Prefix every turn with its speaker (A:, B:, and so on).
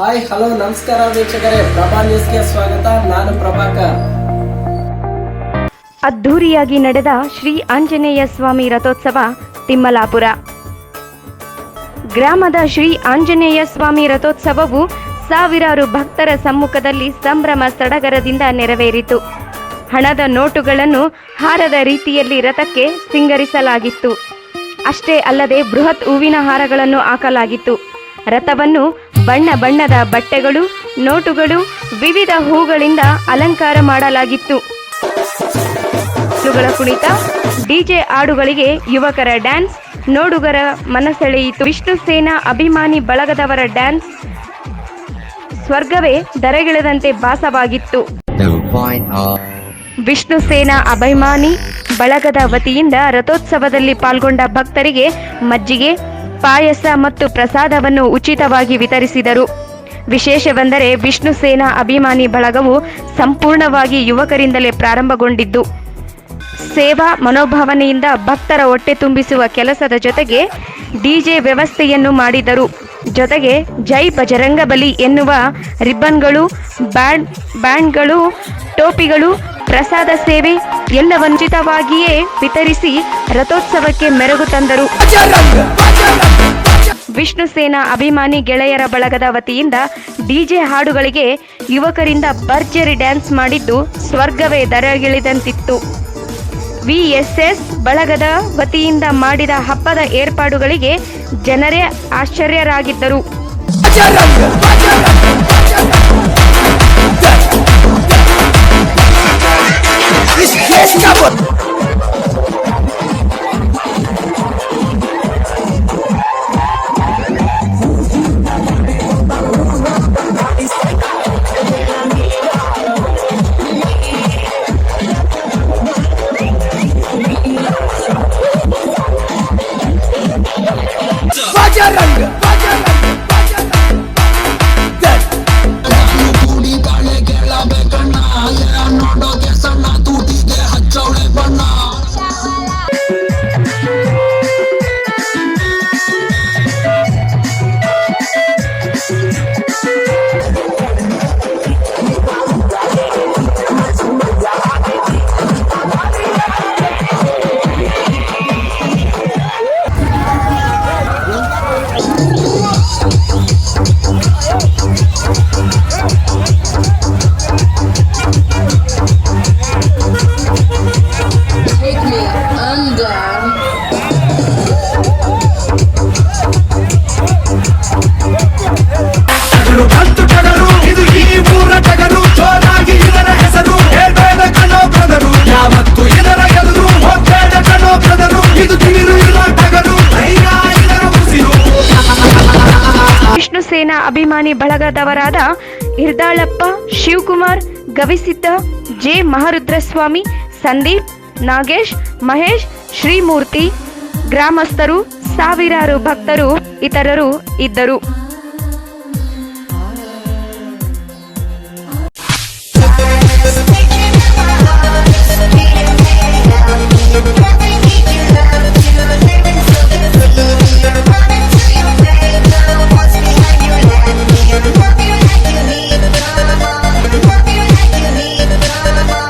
A: Hi hello ನಮಸ್ಕಾರ ವೀಕ್ಷಕರೇ, ಪ್ರಭಾ ನ್ಯೂಸ್ಗೆ ಸ್ವಾಗತ. ನಾನು ಪ್ರಭಾಕರ್.
B: ಅದ್ಧೂರಿಯಾಗಿ ನಡೆದ ಶ್ರೀ ಆಂಜನೇಯ ಸ್ವಾಮಿ ರಥೋತ್ಸವ ತಿಮ್ಮಲಾಪುರ. ಗ್ರಾಮದ ಶ್ರೀ ಆಂಜನೇಯ ಸ್ವಾಮಿ ರಥೋತ್ಸವವು ಸಾವಿರಾರು ಭಕ್ತರ ಸಮ್ಮುಖದಲ್ಲಿ ಸಂಭ್ರಮ ಸಡಗರದಿಂದ ನೆರವೇರಿತು. ಹಣದ ನೋಟುಗಳನ್ನು ಹಾರದ ರೀತಿಯಲ್ಲಿ ರಥಕ್ಕೆ ಸಿಂಗರಿಸಲಾಗಿತ್ತು. ಅಷ್ಟೇ ಅಲ್ಲದೆ ಬೃಹತ್ ಹೂವಿನ ಹಾರಗಳನ್ನು ಹಾಕಲಾಗಿತ್ತು. ರಥವನ್ನು ಬಣ್ಣ ಬಣ್ಣದ ಬಟ್ಟೆಗಳು, ನೋಟುಗಳು, ವಿವಿಧ ಹೂಗಳಿಂದ ಅಲಂಕಾರ ಮಾಡಲಾಗಿತ್ತು. ಕುಣಿತ, ಡಿಜೆ ಹಾಡುಗಳಿಗೆ ಯುವಕರ ಡ್ಯಾನ್ಸ್ ನೋಡುಗರ ಮನಸೆಳೆಯಿತು. ವಿಷ್ಣು ಸೇನಾ ಅಭಿಮಾನಿ ಬಳಗದವರ ಡ್ಯಾನ್ಸ್ ಸ್ವರ್ಗವೇ ಧರೆಗಿಳಿದಂತೆ ಭಾಸವಾಗಿತ್ತು. ವಿಷ್ಣು ಸೇನಾ ಅಭಿಮಾನಿ ಬಳಗದ ವತಿಯಿಂದ ರಥೋತ್ಸವದಲ್ಲಿ ಪಾಲ್ಗೊಂಡ ಭಕ್ತರಿಗೆ ಮಜ್ಜಿಗೆ, ಪಾಯಸ ಮತ್ತು ಪ್ರಸಾದವನ್ನು ಉಚಿತವಾಗಿ ವಿತರಿಸಿದರು. ವಿಶೇಷವೆಂದರೆ ವಿಷ್ಣು ಸೇನಾ ಅಭಿಮಾನಿ ಬಳಗವು ಸಂಪೂರ್ಣವಾಗಿ ಯುವಕರಿಂದಲೇ ಪ್ರಾರಂಭಗೊಂಡಿದ್ದು, ಸೇವಾ ಮನೋಭಾವನೆಯಿಂದ ಭಕ್ತರ ಹೊಟ್ಟೆ ತುಂಬಿಸುವ ಕೆಲಸದ ಜೊತೆಗೆ ಡಿಜೆ ವ್ಯವಸ್ಥೆಯನ್ನು ಮಾಡಿದರು. ಜೊತೆಗೆ ಜೈ ಬಜರಂಗಬಲಿ ಎನ್ನುವ ರಿಬ್ಬನ್ಗಳು, ಬ್ಯಾಂಡ್ಗಳು, ಟೋಪಿಗಳು, ಪ್ರಸಾದ ಸೇವೆ ಎಲ್ಲವನ್ನು ಉಚಿತವಾಗಿಯೇ ವಿತರಿಸಿ ರಥೋತ್ಸವಕ್ಕೆ ಮೆರುಗು ತಂದರು. ವಿಷ್ಣು ಸೇನಾ ಅಭಿಮಾನಿ ಗೆಳೆಯರ ಬಳಗದ ವತಿಯಿಂದ ಡಿಜೆ ಹಾಡುಗಳಿಗೆ ಯುವಕರಿಂದ ಭರ್ಜರಿ ಡ್ಯಾನ್ಸ್ ಮಾಡಿದ್ದು ಸ್ವರ್ಗವೇ ಧರೆಗಿಳಿದಂತಿತ್ತು. ವಿಎಸ್ಎಸ್ ಬಳಗದ ವತಿಯಿಂದ ಮಾಡಿದ ಹಬ್ಬದ ಏರ್ಪಾಡುಗಳಿಗೆ ಜನರೇ ಆಶ್ಚರ್ಯರಾಗಿದ್ದರು. ವಿಷ್ಣು ಸೇನಾ ಅಭಿಮಾನಿ ಬಳಗದವರಾದ ಹಿರ್ದಾಳಪ್ಪ, ಶಿವಕುಮಾರ್, ಗವಿಸಿದ್ದ, ಜೆ ಮಹಾರುದ್ರಸ್ವಾಮಿ, ಸಂದೀಪ್, ನಾಗೇಶ್, ಮಹೇಶ್, ಶ್ರೀಮೂರ್ತಿ, ಗ್ರಾಮಸ್ಥರು, ಸಾವಿರಾರು ಭಕ್ತರು ಇತರರು ಇದ್ದರು.